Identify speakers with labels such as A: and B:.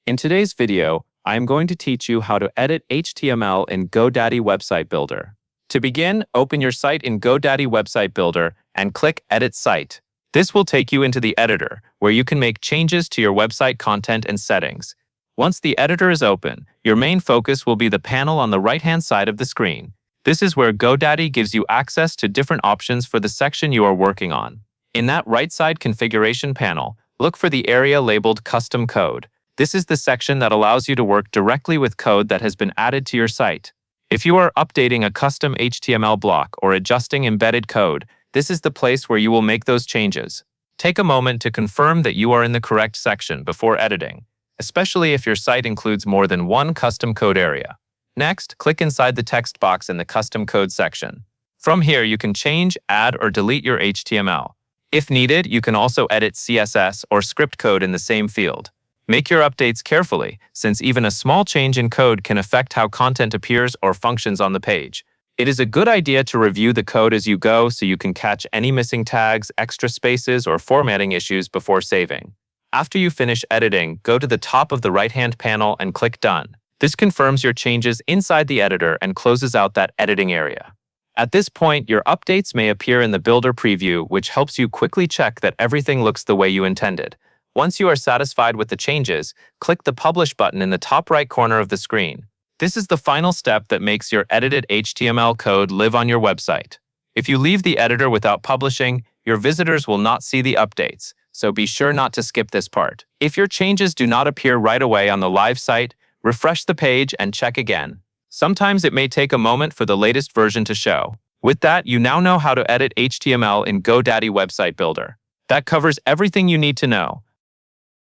A: In today's video, I am going to teach you how to edit HTML in Godaddy Website Builder. To begin, open your site in Godaddy Website Builder and click Edit Site. This will take you into the editor, where you can make changes to your website content and settings. Once the editor is open, your main focus will be the panel on the right-hand side of the screen. This is where Godaddy gives you access to different options for the section you are working on. In that right side configuration panel, look for the area labeled Custom Code. This is the section that allows you to work directly with code that has been added to your site. If you are updating a custom HTML block or adjusting embedded code, this is the place where you will make those changes. Take a moment to confirm that you are in the correct section before editing, especially if your site includes more than one custom code area. Next, click inside the text box in the custom code section. From here, you can change, add, or delete your HTML. If needed, you can also edit CSS or script code in the same field. Make your updates carefully, since even a small change in code can affect how content appears or functions on the page. It is a good idea to review the code as you go so you can catch any missing tags, extra spaces, or formatting issues before saving. After you finish editing, go to the top of the right-hand panel and click Done. This confirms your changes inside the editor and closes out that editing area. At this point, your updates may appear in the Builder preview, which helps you quickly check that everything looks the way you intended. Once you are satisfied with the changes, click the Publish button in the top right corner of the screen. This is the final step that makes your edited HTML code live on your website. If you leave the editor without publishing, your visitors will not see the updates, so be sure not to skip this part. If your changes do not appear right away on the live site, refresh the page and check again. Sometimes it may take a moment for the latest version to show. With that, you now know how to edit HTML in Godaddy Website Builder. That covers everything you need to know.